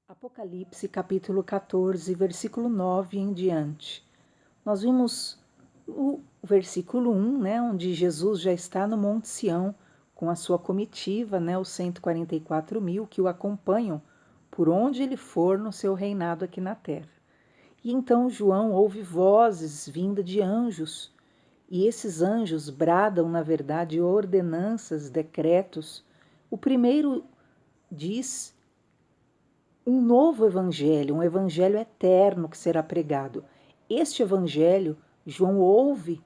Apocalipse capítulo 14, versículo 9 em diante. Nós vimos o versículo 1, onde Jesus já está no Monte Sião com a sua comitiva, os 144 mil que o acompanham por onde ele for no seu reinado aqui na terra. E então João ouve vozes vinda de anjos, e esses anjos bradam, na verdade, ordenanças, decretos. O primeiro diz um novo evangelho, um evangelho eterno que será pregado. Este evangelho, João ouve,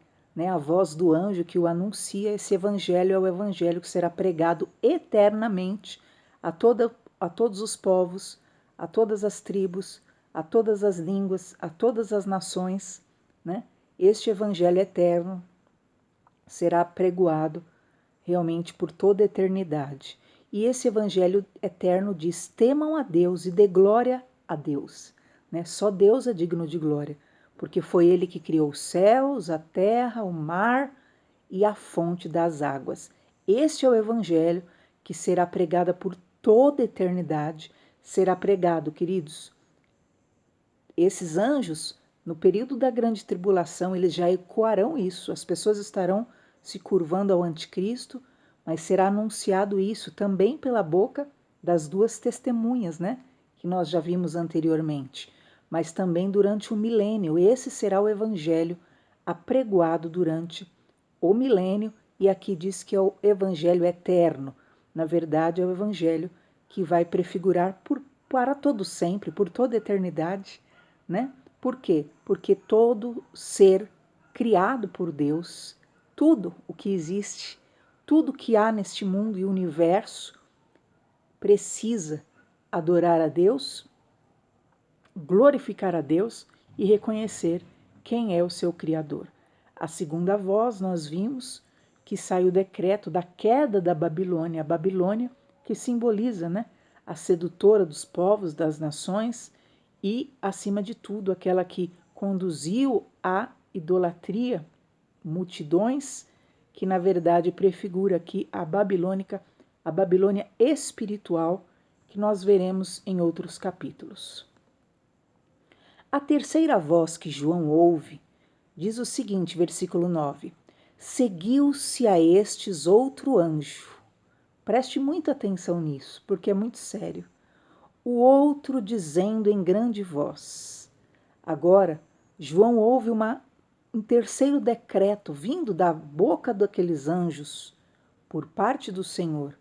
a voz do anjo que o anuncia. Esse evangelho é o evangelho que será pregado eternamente a todos os povos, a todas as tribos, a todas as línguas, a todas as nações. Este evangelho eterno será pregoado realmente por toda a eternidade. E esse evangelho eterno diz: temam a Deus e dê glória a Deus. Só Deus é digno de glória, porque foi Ele que criou os céus, a terra, o mar e a fonte das águas. Este é o evangelho que será pregado por toda a eternidade. Será pregado, queridos. Esses anjos, no período da grande tribulação, eles já ecoarão isso. As pessoas estarão se curvando ao anticristo, mas será anunciado isso também pela boca das duas testemunhas, que nós já vimos anteriormente, mas também durante o milênio. Esse será o evangelho apregoado durante o milênio, e aqui diz que é o evangelho eterno. Na verdade, é o evangelho que vai prefigurar para todo sempre, por toda a eternidade, Por quê? Porque todo ser criado por Deus, tudo o que existe, tudo que há neste mundo e universo precisa adorar a Deus, glorificar a Deus e reconhecer quem é o seu Criador. A segunda voz, nós vimos que sai o decreto da queda da Babilônia, a Babilônia que simboliza, a sedutora dos povos, das nações e, acima de tudo, aquela que conduziu à idolatria multidões, que na verdade prefigura aqui a Babilônia espiritual, que nós veremos em outros capítulos. A terceira voz que João ouve diz o seguinte, versículo 9: seguiu-se a estes outro anjo. Preste muita atenção nisso, porque é muito sério. O outro dizendo em grande voz. Agora, João ouve um terceiro decreto vindo da boca daqueles anjos por parte do Senhor.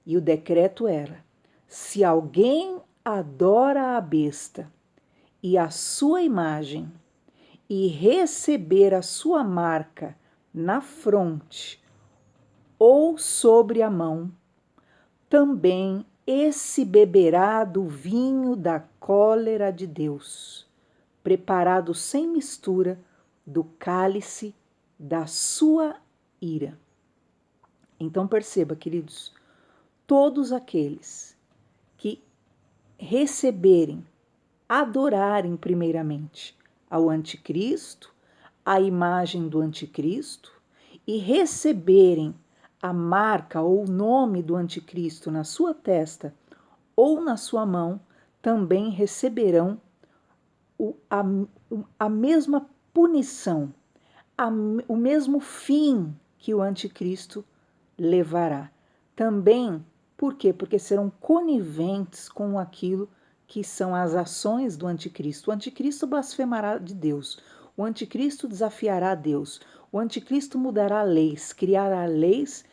E o decreto era: se alguém adora a besta e a sua imagem e receber a sua marca na fronte ou sobre a mão, também esse beberá do vinho da cólera de Deus, preparado sem mistura do cálice da sua ira. Então perceba, queridos, todos aqueles que receberem, adorarem primeiramente ao anticristo, a imagem do anticristo, e receberem a marca ou o nome do anticristo na sua testa ou na sua mão, também receberão a mesma punição, o mesmo fim que o anticristo levará. Também, por quê? Porque serão coniventes com aquilo que são as ações do anticristo. O anticristo blasfemará de Deus, o anticristo desafiará a Deus, o anticristo mudará leis, criará leis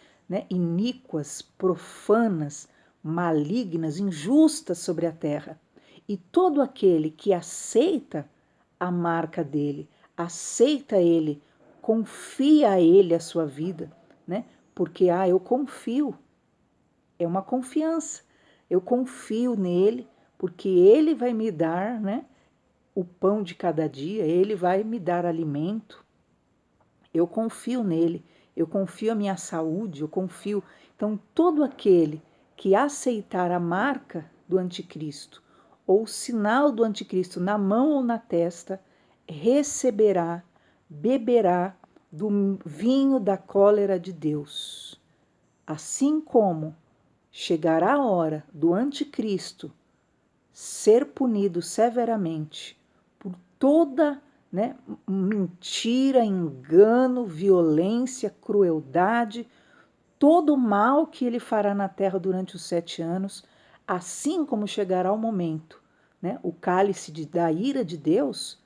iníquas, profanas, malignas, injustas sobre a terra. E todo aquele que aceita a marca dele, aceita ele, confia a ele a sua vida, porque eu confio, é uma confiança, eu confio nele, porque ele vai me dar, o pão de cada dia, ele vai me dar alimento, eu confio nele, eu confio a minha saúde, eu confio. Então, todo aquele que aceitar a marca do anticristo, ou o sinal do anticristo na mão ou na testa, receberá, beberá do vinho da cólera de Deus. Assim como chegará a hora do anticristo ser punido severamente por toda, né, mentira, engano, violência, crueldade, todo o mal que ele fará na terra durante os 7 anos, assim como chegará o momento, né, o cálice da ira de Deus,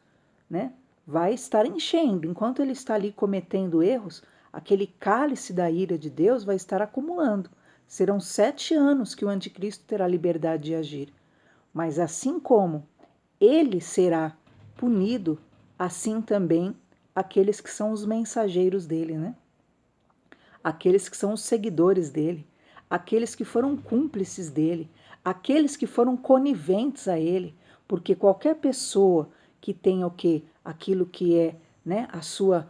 né, vai estar enchendo. Enquanto ele está ali cometendo erros, aquele cálice da ira de Deus vai estar acumulando. Serão 7 anos que o anticristo terá liberdade de agir. Mas assim como ele será punido, assim também aqueles que são os mensageiros dele, né? Aqueles que são os seguidores dele, aqueles que foram cúmplices dele, aqueles que foram coniventes a ele, porque qualquer pessoa que tenha o quê? Aquilo que é, né, a sua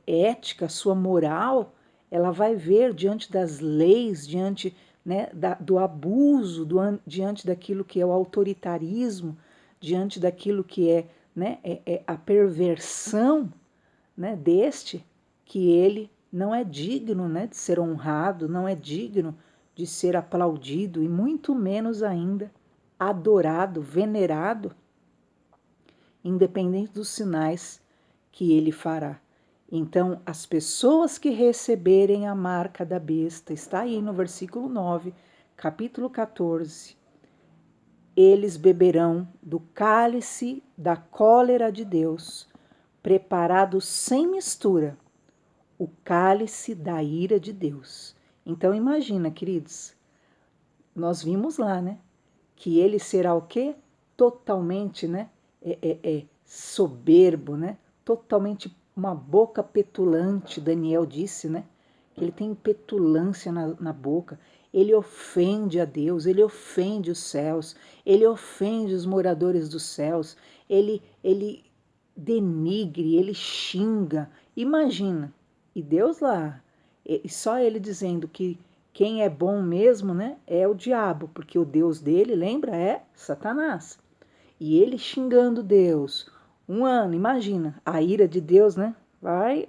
ética, a sua moral, ela vai ver diante das leis, diante, né, do abuso, diante daquilo que é o autoritarismo, diante daquilo que é, né, a perversão, né, deste, que ele não é digno, né, de ser honrado, não é digno de ser aplaudido e muito menos ainda adorado, venerado, independente dos sinais que ele fará. Então, as pessoas que receberem a marca da besta, está aí no versículo 9, capítulo 14, eles beberão do cálice da cólera de Deus, preparado sem mistura, o cálice da ira de Deus. Então imagina, queridos, nós vimos lá, né, que ele será o quê? Totalmente, né, soberbo, né, totalmente uma boca petulante, Daniel disse, né, que ele tem petulância na boca, ele ofende a Deus, ele ofende os céus, ele ofende os moradores dos céus, ele denigre, ele xinga. Imagina, e Deus lá, e só ele dizendo que quem é bom mesmo, né, é o diabo, porque o Deus dele, lembra, é Satanás. E ele xingando Deus, 1 ano, imagina, a ira de Deus, né, vai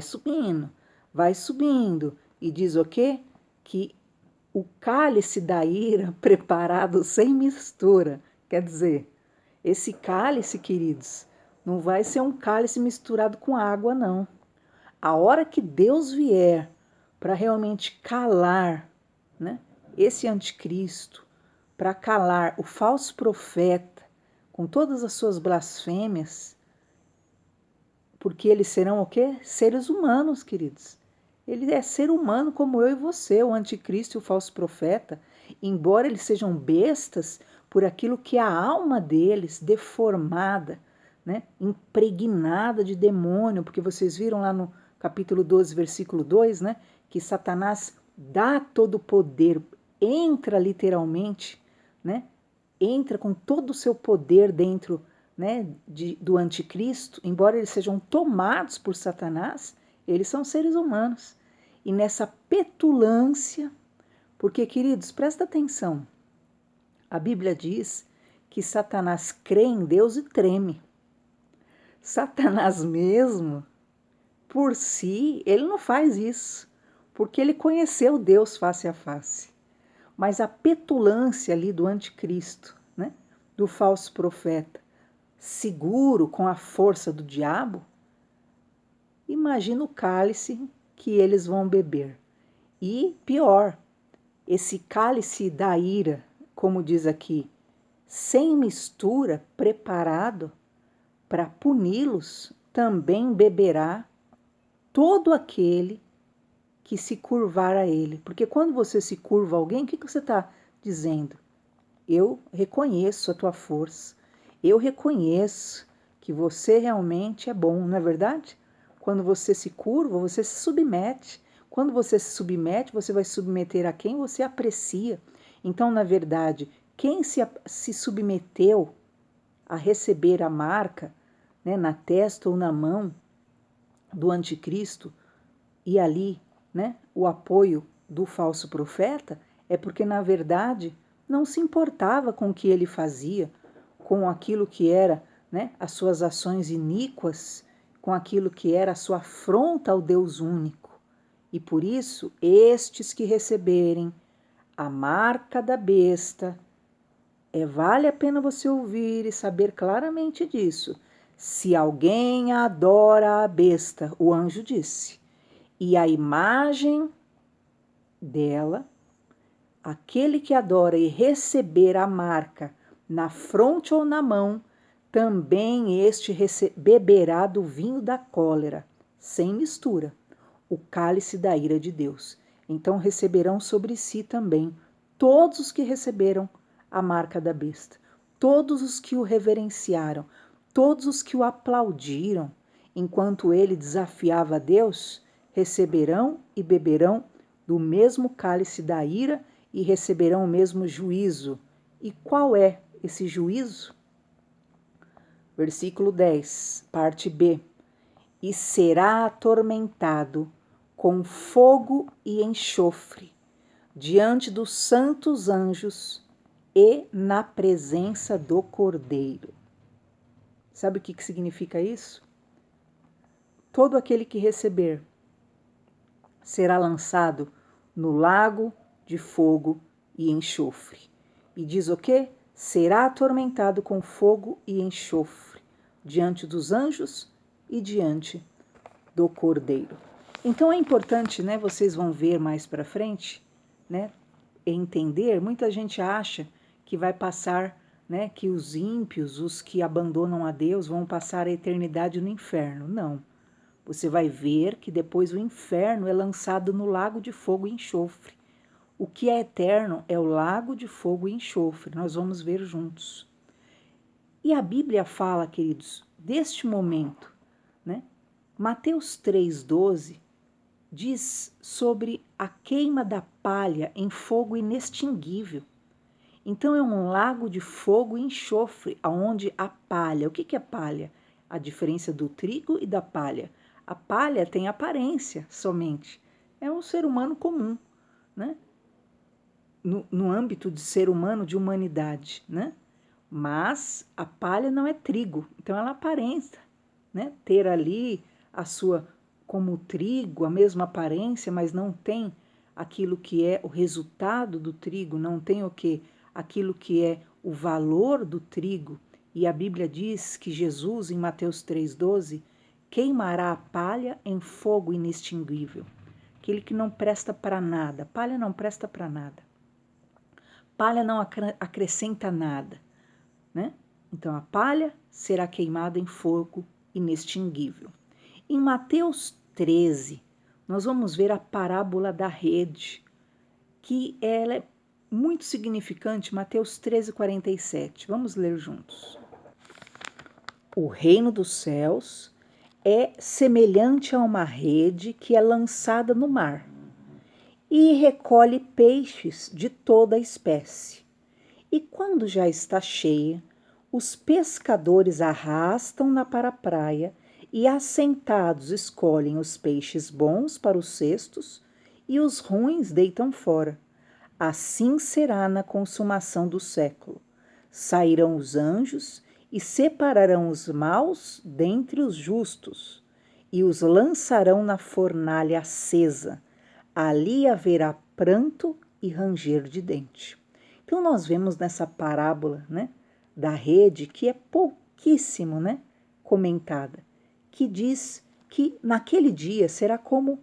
subindo, e diz o quê? Que o cálice da ira preparado sem mistura, quer dizer, esse cálice, queridos, não vai ser um cálice misturado com água, não. A hora que Deus vier para realmente calar, né, esse anticristo, para calar o falso profeta com todas as suas blasfêmias, porque eles serão o quê? Seres humanos, queridos. Ele é ser humano como eu e você, o anticristo e o falso profeta, embora eles sejam bestas por aquilo que a alma deles, deformada, né, impregnada de demônio, porque vocês viram lá no capítulo 12, versículo 2, né, que Satanás dá todo o poder, entra literalmente, né, entra com todo o seu poder dentro, né, do anticristo, embora eles sejam tomados por Satanás, eles são seres humanos. E nessa petulância, porque, queridos, presta atenção, a Bíblia diz que Satanás crê em Deus e treme. Satanás mesmo, por si, ele não faz isso, porque ele conheceu Deus face a face. Mas a petulância ali do anticristo, né, do falso profeta, seguro com a força do diabo, imagina o cálice que eles vão beber. E pior, esse cálice da ira, como diz aqui, sem mistura, preparado para puni-los, também beberá todo aquele que se curvar a ele. Porque quando você se curva a alguém, o que você está dizendo? Eu reconheço a tua força, eu reconheço que você realmente é bom, não é verdade? Quando você se curva, você se submete. Quando você se submete, você vai submeter a quem você aprecia. Então, na verdade, quem se submeteu a receber a marca, né, na testa ou na mão do anticristo e ali, né, o apoio do falso profeta, é porque, na verdade, não se importava com o que ele fazia, com aquilo que era, né, as suas ações iníquas, com aquilo que era a sua afronta ao Deus único. E por isso, estes que receberem a marca da besta Vale a pena você ouvir e saber claramente disso. Se alguém adora a besta, o anjo disse, e a imagem dela, aquele que adora e receber a marca na fronte ou na mão, também este beberá do vinho da cólera, sem mistura, o cálice da ira de Deus. Então receberão sobre si também todos os que receberam a marca da besta, todos os que o reverenciaram, todos os que o aplaudiram, enquanto ele desafiava a Deus, receberão e beberão do mesmo cálice da ira e receberão o mesmo juízo. E qual é esse juízo? Versículo 10, parte B. E será atormentado com fogo e enxofre diante dos santos anjos e na presença do Cordeiro. Sabe o que significa isso? Todo aquele que receber será lançado no lago de fogo e enxofre. E diz o quê? Será atormentado com fogo e enxofre diante dos anjos e diante do Cordeiro. Então é importante, né? Vocês vão ver mais para frente, né? Entender. Muita gente acha que vai passar, né? Que os ímpios, os que abandonam a Deus, vão passar a eternidade no inferno. Não. Você vai ver que depois o inferno é lançado no lago de fogo e enxofre. O que é eterno é o lago de fogo e enxofre. Nós vamos ver juntos. E a Bíblia fala, queridos, deste momento, né? Mateus 3,12 diz sobre a queima da palha em fogo inextinguível. Então é um lago de fogo e enxofre, aonde a palha. O que é palha? A diferença do trigo e da palha. A palha tem aparência somente. É um ser humano comum, né? No âmbito de ser humano, de humanidade, né? Mas a palha não é trigo, então ela aparenta, né? Ter ali a sua, como o trigo, a mesma aparência, mas não tem aquilo que é o resultado do trigo, não tem o que? Aquilo que é o valor do trigo. E a Bíblia diz que Jesus, em Mateus 3,12, queimará a palha em fogo inextinguível. Aquele que não presta para nada. Palha não presta para nada. Palha não acrescenta nada, né? Então a palha será queimada em fogo inextinguível. Em Mateus 13, nós vamos ver a parábola da rede, que ela é muito significante. Mateus 13:47. Vamos ler juntos. O reino dos céus é semelhante a uma rede que é lançada no mar e recolhe peixes de toda a espécie. E quando já está cheia, os pescadores arrastam-na para a praia e, assentados, escolhem os peixes bons para os cestos e os ruins deitam fora. Assim será na consumação do século. Sairão os anjos e separarão os maus dentre os justos e os lançarão na fornalha acesa. Ali haverá pranto e ranger de dente. Então nós vemos nessa parábola, né, da rede, que é pouquíssimo, né, comentada, que diz que naquele dia será como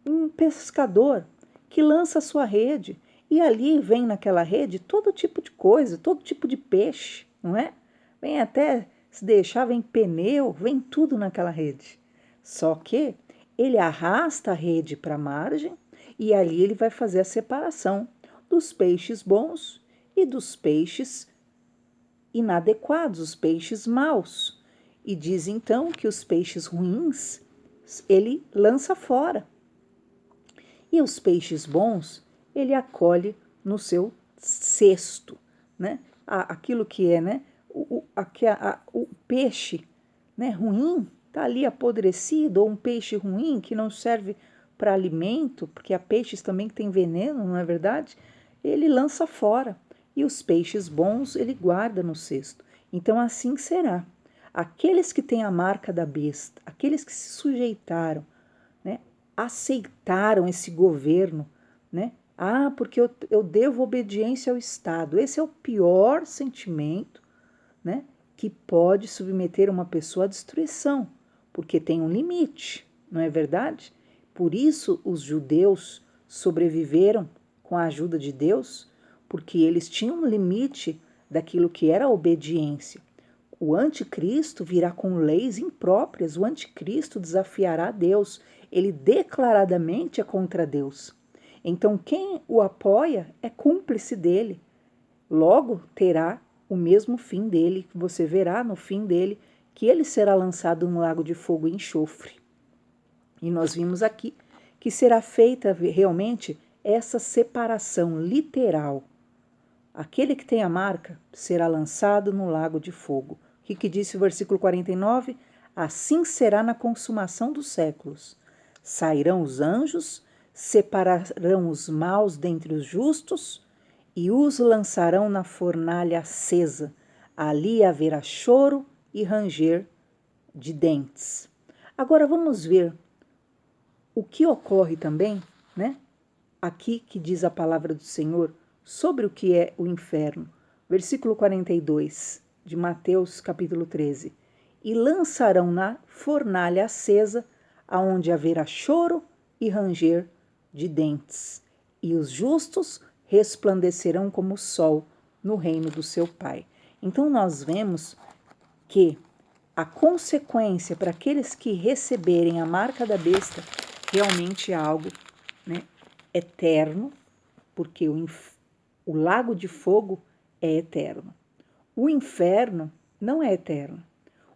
um pescador que lança a sua rede e ali vem naquela rede todo tipo de coisa, todo tipo de peixe, não é? Vem até, se deixar, vem pneu, vem tudo naquela rede. Só que ele arrasta a rede para a margem e ali ele vai fazer a separação dos peixes bons e dos peixes inadequados, os peixes maus. E diz então que os peixes ruins ele lança fora. E os peixes bons ele acolhe no seu cesto, né? Aquilo que é, né? O peixe, né, ruim está ali apodrecido, ou um peixe ruim que não serve para alimento, porque há peixes também que têm veneno, não é verdade? Ele lança fora. E os peixes bons ele guarda no cesto. Então assim será. Aqueles que têm a marca da besta, aqueles que se sujeitaram, né, aceitaram esse governo, né, Ah, porque eu devo obediência ao Estado. Esse é o pior sentimento, né, que pode submeter uma pessoa à destruição, porque tem um limite, não é verdade? Por isso os judeus sobreviveram com a ajuda de Deus, porque eles tinham um limite daquilo que era a obediência. O anticristo virá com leis impróprias, o anticristo desafiará Deus, ele declaradamente é contra Deus. Então quem o apoia é cúmplice dele, logo terá o mesmo fim dele, você verá no fim dele que ele será lançado num lago de fogo e enxofre. E nós vimos aqui que será feita realmente essa separação literal. Aquele que tem a marca será lançado no lago de fogo. O que disse o versículo 49? Assim será na consumação dos séculos. Sairão os anjos, separarão os maus dentre os justos e os lançarão na fornalha acesa. Ali haverá choro e ranger de dentes. Agora vamos ver o que ocorre também, né? Aqui que diz a palavra do Senhor sobre o que é o inferno. Versículo 42 de Mateus capítulo 13. E lançarão na fornalha acesa, aonde haverá choro e ranger de dentes. E os justos resplandecerão como o sol no reino do seu Pai. Então nós vemos que a consequência para aqueles que receberem a marca da besta realmente é algo, né, eterno, porque o lago de fogo é eterno. O inferno não é eterno.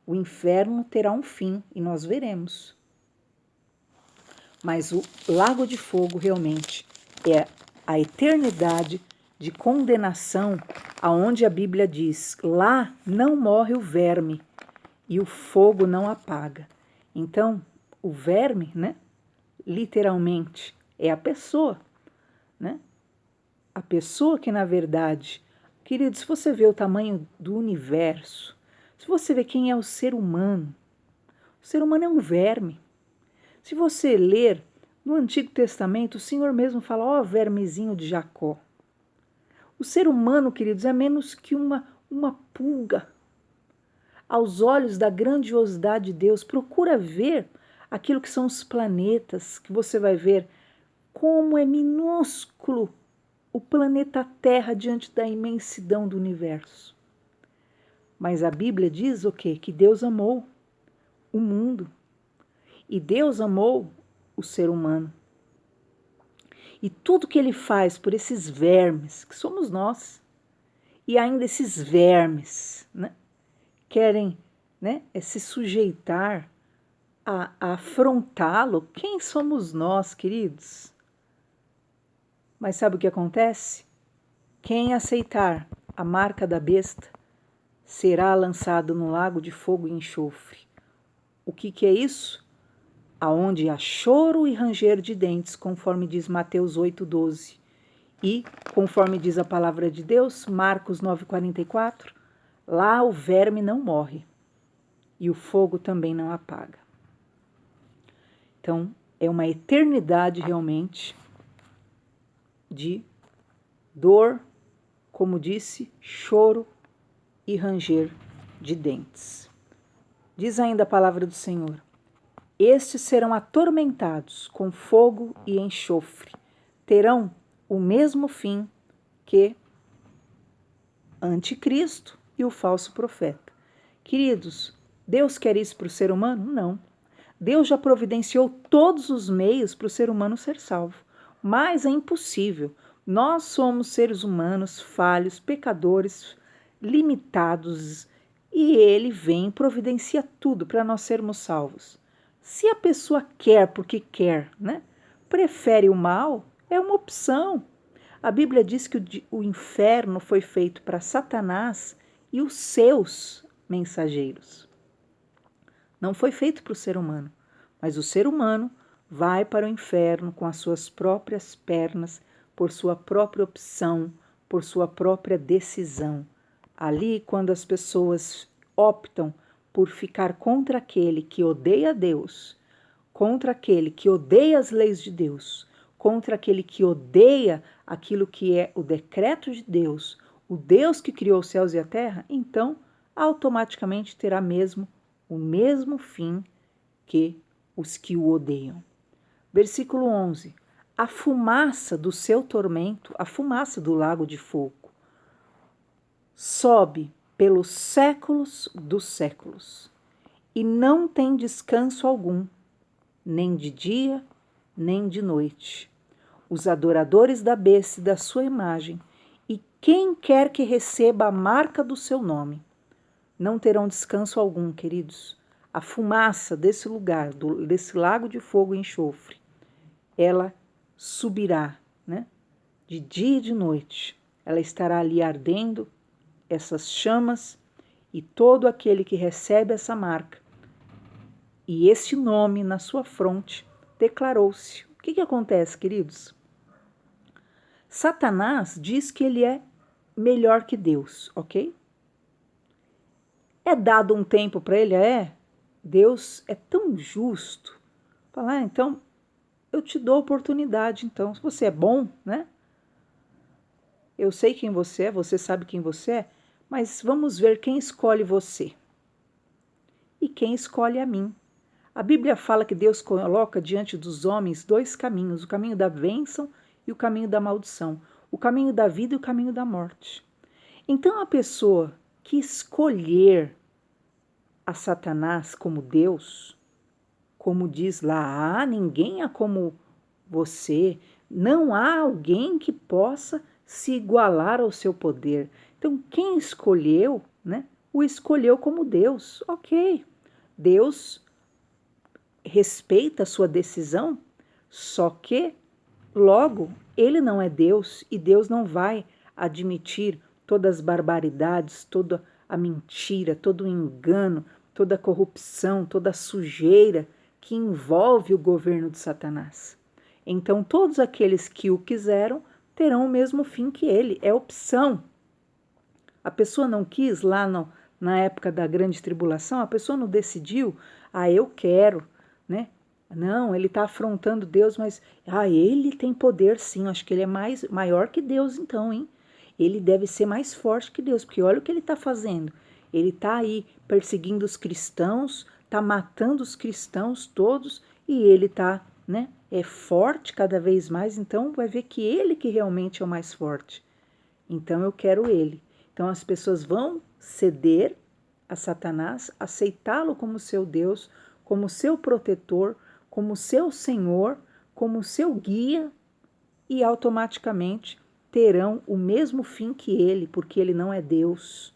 O inferno terá um fim e nós veremos. Mas o lago de fogo realmente é a eternidade de condenação, aonde a Bíblia diz: lá não morre o verme e o fogo não apaga. Então, o verme, né, literalmente, é a pessoa, né? A pessoa que, na verdade, queridos, se você vê o tamanho do universo, se você vê quem é o ser humano é um verme. Se você ler no Antigo Testamento, o Senhor mesmo fala, ó vermezinho de Jacó. O ser humano, queridos, é menos que uma pulga. Aos olhos da grandiosidade de Deus, procura ver aquilo que são os planetas, que você vai ver como é minúsculo o planeta Terra diante da imensidão do universo. Mas a Bíblia diz o quê? Que Deus amou o mundo e Deus amou o ser humano. E tudo que ele faz por esses vermes, que somos nós, e ainda esses vermes, né, querem, né, se sujeitar a afrontá-lo, quem somos nós, queridos? Mas sabe o que acontece? Quem aceitar a marca da besta será lançado no lago de fogo e enxofre. O que é isso? Aonde há choro e ranger de dentes, conforme diz Mateus 8,12. E, conforme diz a palavra de Deus, Marcos 9,44, lá o verme não morre e o fogo também não apaga. Então, é uma eternidade realmente de dor, como disse, choro e ranger de dentes. Diz ainda a palavra do Senhor: estes serão atormentados com fogo e enxofre, terão o mesmo fim que anticristo e o falso profeta. Queridos, Deus quer isso para o ser humano? Não. Deus já providenciou todos os meios para o ser humano ser salvo, mas é impossível. Nós somos seres humanos falhos, pecadores, limitados, e Ele vem e providencia tudo para nós sermos salvos. Se a pessoa quer porque quer, né, prefere o mal, é uma opção. A Bíblia diz que o inferno foi feito para Satanás e os seus mensageiros. Não foi feito para o ser humano, mas o ser humano vai para o inferno com as suas próprias pernas, por sua própria opção, por sua própria decisão. Ali, quando as pessoas optam por ficar contra aquele que odeia Deus, contra aquele que odeia as leis de Deus, contra aquele que odeia aquilo que é o decreto de Deus, o Deus que criou os céus e a terra, então automaticamente terá o mesmo fim que os que o odeiam. Versículo 11. A fumaça do seu tormento, a fumaça do lago de fogo, sobe pelos séculos dos séculos e não tem descanso algum, nem de dia, nem de noite. Os adoradores da besta e da sua imagem, e quem quer que receba a marca do seu nome, não terão descanso algum, queridos. A fumaça desse lugar, desse lago de fogo e enxofre, ela subirá, né? De dia e de noite. Ela estará ali ardendo, essas chamas, e todo aquele que recebe essa marca e esse nome na sua fronte declarou-se. O que acontece, queridos? Satanás diz que ele é melhor que Deus, ok? É dado um tempo para ele? Deus é tão justo. Falar, então, eu te dou oportunidade, então. Se você é bom, né? Eu sei quem você sabe quem você é, mas vamos ver quem escolhe você e quem escolhe a mim. A Bíblia fala que Deus coloca diante dos homens dois caminhos, o caminho da bênção e o caminho da maldição, o caminho da vida e o caminho da morte. Então a pessoa que escolher a Satanás como Deus, como diz lá, ninguém há como você, não há alguém que possa se igualar ao seu poder. Então quem escolheu, né, o escolheu como Deus, ok. Deus respeita a sua decisão, só que logo ele não é Deus e Deus não vai admitir todas as barbaridades, toda a mentira, todo o engano, toda a corrupção, toda a sujeira que envolve o governo de Satanás. Então todos aqueles que o quiseram terão o mesmo fim que ele, é opção. A pessoa não quis lá na época da grande tribulação, a pessoa não decidiu, eu quero, né? Não, ele está afrontando Deus, mas ele tem poder sim, acho que ele é maior que Deus então, hein? Ele deve ser mais forte que Deus, porque olha o que ele está fazendo. Ele está aí perseguindo os cristãos, está matando os cristãos todos e ele está, né? É forte cada vez mais, então vai ver que ele que realmente é o mais forte. Então eu quero ele. Então as pessoas vão ceder a Satanás, aceitá-lo como seu Deus, como seu protetor, como seu Senhor, como seu guia e automaticamente terão o mesmo fim que ele, porque ele não é Deus.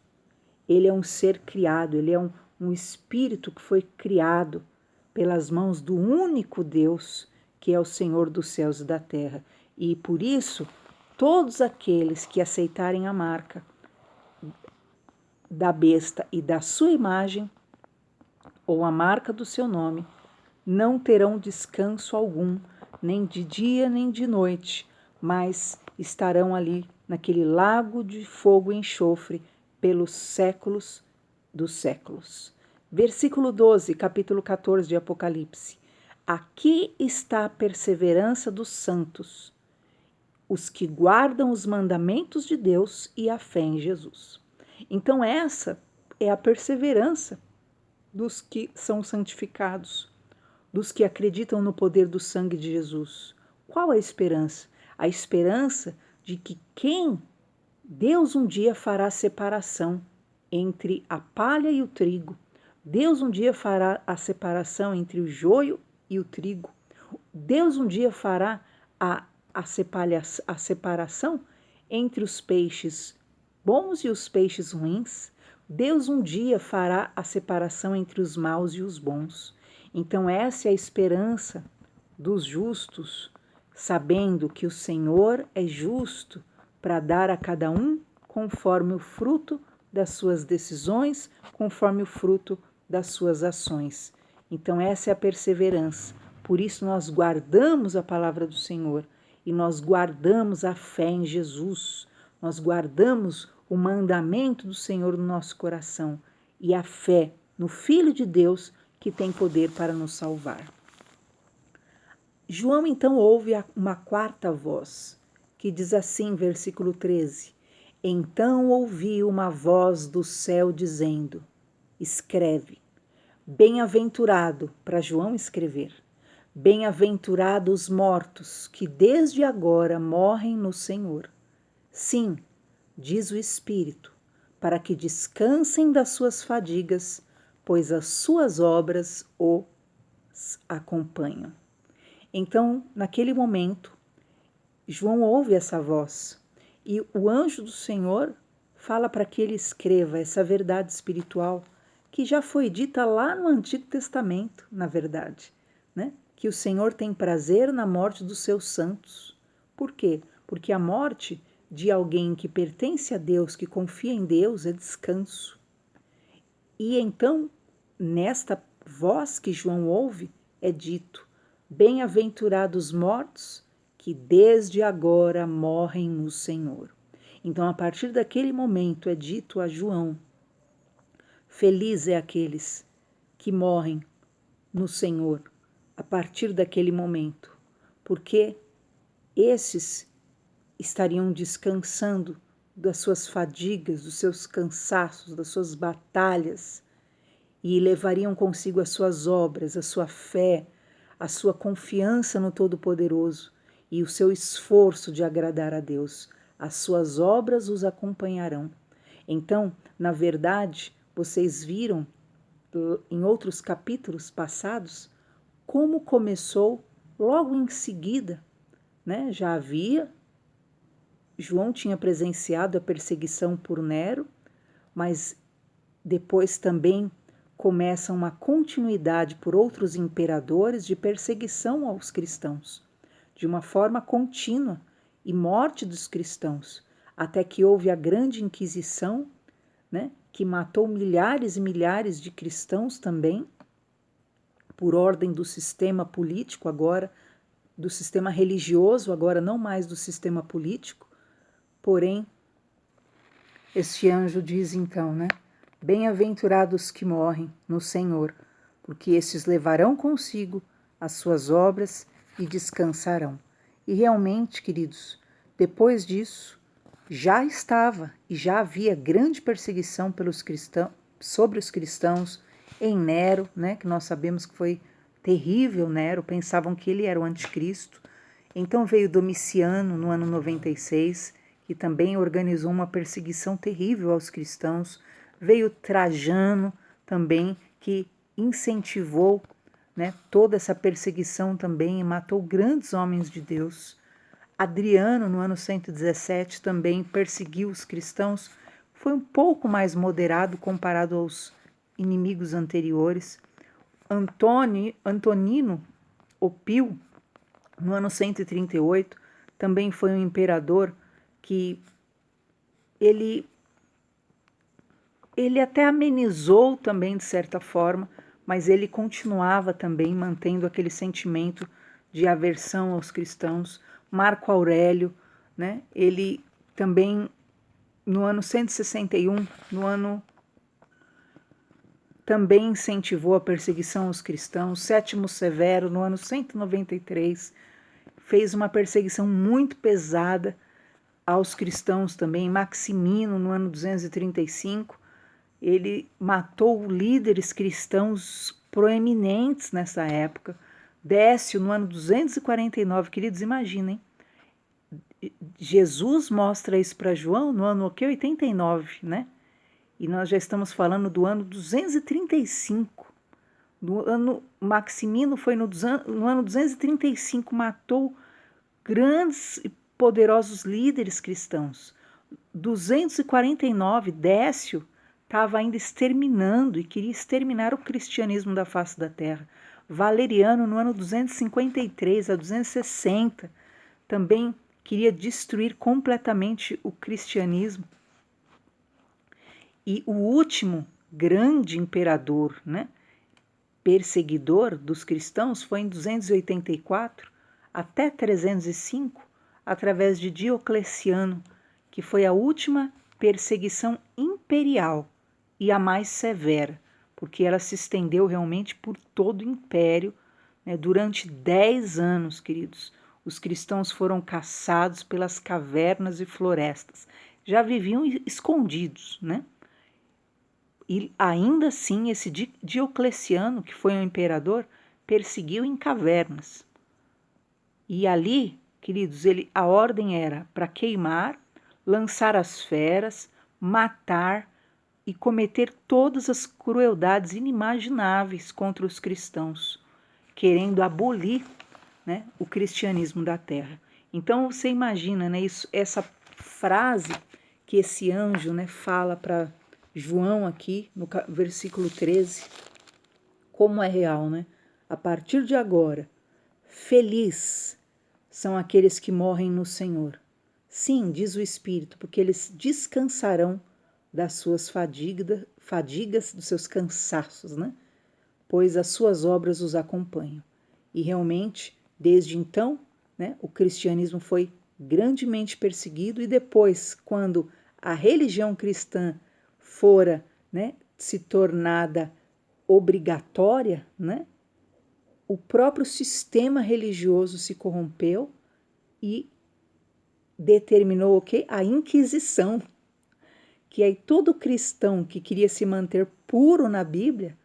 Ele é um ser criado, ele é um espírito que foi criado pelas mãos do único Deus, que é o Senhor dos céus e da terra. E por isso, todos aqueles que aceitarem a marca da besta e da sua imagem, ou a marca do seu nome, não terão descanso algum, nem de dia nem de noite, mas estarão ali naquele lago de fogo e enxofre pelos séculos dos séculos. Versículo 12, capítulo 14 de Apocalipse. Aqui está a perseverança dos santos, os que guardam os mandamentos de Deus e a fé em Jesus. Então essa é a perseverança dos que são santificados, dos que acreditam no poder do sangue de Jesus. Qual a esperança? A esperança de que Deus um dia fará separação entre a palha e o trigo. Deus um dia fará a separação entre o joio e o trigo. Deus um dia fará a separação entre os peixes bons e os peixes ruins. Deus um dia fará a separação entre os maus e os bons. Então essa é a esperança dos justos, sabendo que o Senhor é justo para dar a cada um conforme o fruto das suas decisões, conforme o fruto das suas ações. Então essa é a perseverança. Por isso nós guardamos a palavra do Senhor e nós guardamos a fé em Jesus. Nós guardamos o mandamento do Senhor no nosso coração e a fé no Filho de Deus que tem poder para nos salvar. João então ouve uma quarta voz, que diz assim, versículo 13: Então ouvi uma voz do céu dizendo: Escreve, bem-aventurado, para João escrever, bem-aventurados os mortos, que desde agora morrem no Senhor. Sim, diz o Espírito, para que descansem das suas fadigas, pois as suas obras os acompanham. Então, naquele momento, João ouve essa voz e o anjo do Senhor fala para que ele escreva essa verdade espiritual que já foi dita lá no Antigo Testamento, na verdade, né? Que o Senhor tem prazer na morte dos seus santos. Por quê? Porque a morte de alguém que pertence a Deus, que confia em Deus, é descanso. E então, nesta voz que João ouve, é dito: Bem-aventurados os mortos, que desde agora morrem no Senhor. Então, a partir daquele momento, é dito a João: Feliz é aqueles que morrem no Senhor, a partir daquele momento, porque esses estariam descansando das suas fadigas, dos seus cansaços, das suas batalhas, e levariam consigo as suas obras, a sua fé, a sua confiança no Todo-Poderoso e o seu esforço de agradar a Deus. As suas obras os acompanharão. Então, na verdade, vocês viram em outros capítulos passados como começou logo em seguida, né? João tinha presenciado a perseguição por Nero, mas depois também começa uma continuidade por outros imperadores de perseguição aos cristãos, de uma forma contínua, e morte dos cristãos, até que houve a grande Inquisição, né, que matou milhares e milhares de cristãos também, por ordem do sistema político agora, do sistema religioso agora, não mais do sistema político. Porém, este anjo diz então, né? Bem-aventurados que morrem no Senhor, porque estes levarão consigo as suas obras e descansarão. E realmente, queridos, depois disso, já estava e já havia grande perseguição sobre os cristãos em Nero, né, que nós sabemos que foi terrível. Nero, pensavam que ele era o anticristo. Então veio Domiciano no ano 96, que também organizou uma perseguição terrível aos cristãos. Veio Trajano também, que incentivou, né, toda essa perseguição também e matou grandes homens de Deus. Adriano, no ano 117, também perseguiu os cristãos. Foi um pouco mais moderado comparado aos inimigos anteriores. Antonino Opio, no ano 138, também foi um imperador que ele até amenizou também de certa forma, mas ele continuava também mantendo aquele sentimento de aversão aos cristãos. Marco Aurélio, né? Ele também no ano 161, também incentivou a perseguição aos cristãos. Sétimo Severo, no ano 193, fez uma perseguição muito pesada aos cristãos também. Maximino, no ano 235, ele matou líderes cristãos proeminentes nessa época. Décio, no ano 249, queridos, imaginem, Jesus mostra isso para João no ano 89, né? E nós já estamos falando do ano 235. Maximino foi no ano 235, matou grandes e poderosos líderes cristãos. 249, Décio estava ainda exterminando e queria exterminar o cristianismo da face da terra. Valeriano, no ano 253 a 260, também queria destruir completamente o cristianismo. E o último grande imperador, né, perseguidor dos cristãos, foi em 284 até 305, através de Diocleciano, que foi a última perseguição imperial e a mais severa, porque ela se estendeu realmente por todo o império né? Durante 10 anos, queridos, os cristãos foram caçados pelas cavernas e florestas. Já viviam escondidos, né? E ainda assim, esse Diocleciano, que foi um imperador, perseguiu em cavernas. E ali, queridos, a ordem era para queimar, lançar as feras, matar e cometer todas as crueldades inimagináveis contra os cristãos, querendo abolir, né, o cristianismo da terra. Então você imagina, né, essa frase que esse anjo, né, fala para João aqui no versículo 13, como é real, né? A partir de agora, feliz são aqueles que morrem no Senhor. Sim, diz o Espírito, porque eles descansarão das suas fadigas, dos seus cansaços, né? Pois as suas obras os acompanham. E realmente, desde então, né, o cristianismo foi grandemente perseguido, e depois, quando a religião cristã fora, né, se tornada obrigatória, né, o próprio sistema religioso se corrompeu e determinou o quê? A Inquisição, que aí todo cristão que queria se manter puro na Bíblia,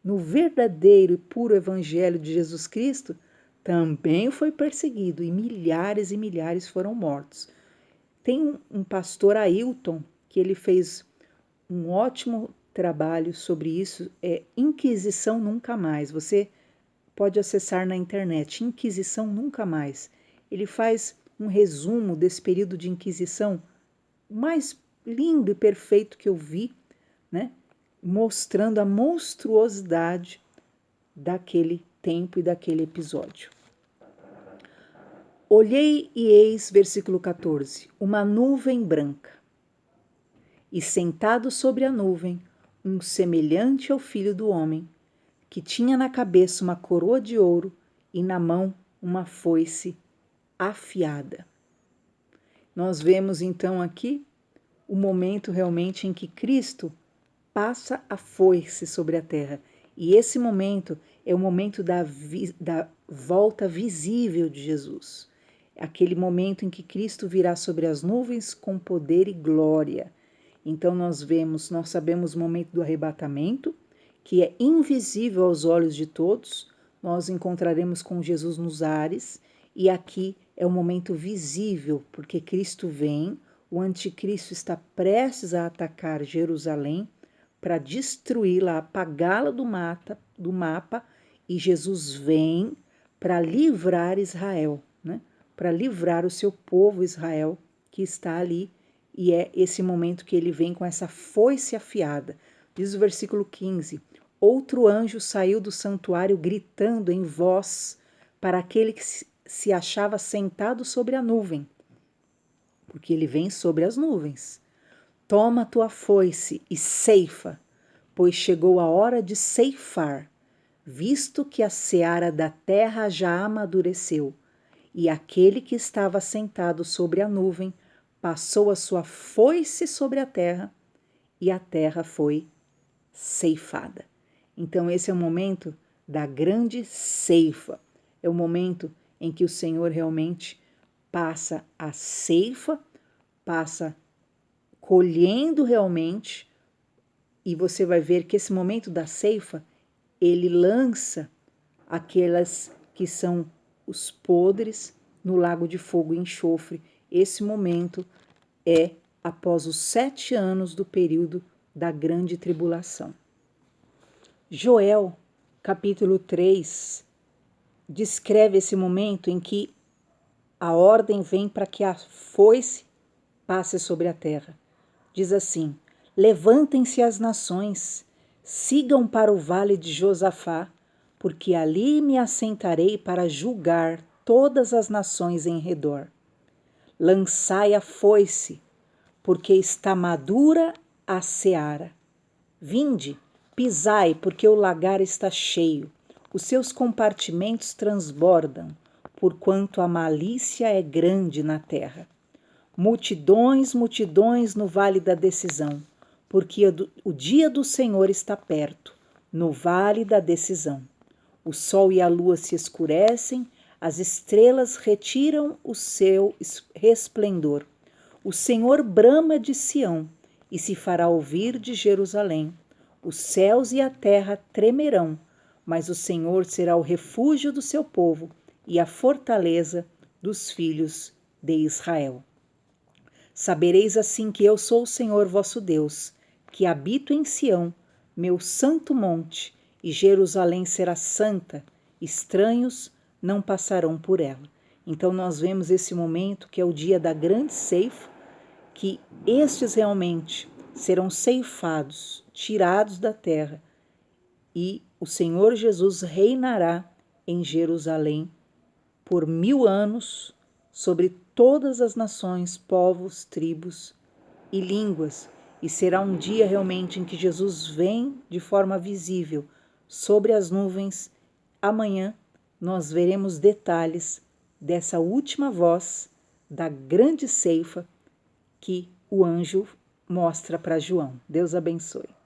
no verdadeiro e puro Evangelho de Jesus Cristo, também foi perseguido e milhares foram mortos. Tem um pastor, Ailton, que ele fez um ótimo trabalho sobre isso, é Inquisição Nunca Mais. Você pode acessar na internet, Inquisição Nunca Mais. Ele faz um resumo desse período de Inquisição mais lindo e perfeito que eu vi, né? Mostrando a monstruosidade daquele tempo e daquele episódio. Olhei e eis, versículo 14, uma nuvem branca, e sentado sobre a nuvem, um semelhante ao Filho do Homem, que tinha na cabeça uma coroa de ouro e na mão uma foice afiada. Nós vemos então aqui o momento realmente em que Cristo passa a foice sobre a terra. E esse momento é o momento da volta visível de Jesus. Aquele momento em que Cristo virá sobre as nuvens com poder e glória. Então nós sabemos o momento do arrebatamento, que é invisível aos olhos de todos. Nós encontraremos com Jesus nos ares, e aqui é o momento visível, porque Cristo vem, o anticristo está prestes a atacar Jerusalém para destruí-la, apagá-la do mapa, e Jesus vem para livrar Israel, né? Para livrar o seu povo Israel que está ali, e é esse momento que ele vem com essa foice afiada. Diz o versículo 15, outro anjo saiu do santuário gritando em voz para aquele que se achava sentado sobre a nuvem, porque ele vem sobre as nuvens. Toma tua foice e ceifa, pois chegou a hora de ceifar, visto que a seara da terra já amadureceu, e aquele que estava sentado sobre a nuvem passou a sua foice sobre a terra, e a terra foi ceifada. Então esse é o momento da grande ceifa, é o momento em que o Senhor realmente passa a ceifa, passa colhendo realmente, e você vai ver que esse momento da ceifa, ele lança aquelas que são os podres no lago de fogo e enxofre. Esse momento é após os 7 anos do período da grande tribulação. Joel, capítulo 3, descreve esse momento em que a ordem vem para que a foice passe sobre a terra. Diz assim, levantem-se as nações, sigam para o vale de Josafá, porque ali me assentarei para julgar todas as nações em redor. Lançai a foice, porque está madura a seara. Vinde, pisai, porque o lagar está cheio, os seus compartimentos transbordam, porquanto a malícia é grande na terra. Multidões, multidões no vale da decisão, porque o dia do Senhor está perto, no vale da decisão. O sol e a lua se escurecem, as estrelas retiram o seu resplendor. O Senhor brama de Sião e se fará ouvir de Jerusalém. Os céus e a terra tremerão, mas o Senhor será o refúgio do seu povo e a fortaleza dos filhos de Israel. Sabereis assim que eu sou o Senhor vosso Deus, que habito em Sião, meu santo monte, e Jerusalém será santa, estranhos não passarão por ela. Então nós vemos esse momento que é o dia da grande ceifa, que estes realmente serão ceifados, tirados da terra, e o Senhor Jesus reinará em Jerusalém por 1000 anos sobre todas as nações, povos, tribos e línguas, e será um dia realmente em que Jesus vem de forma visível sobre as nuvens. Amanhã nós veremos detalhes dessa última voz da grande ceifa que o anjo mostra para João. Deus abençoe.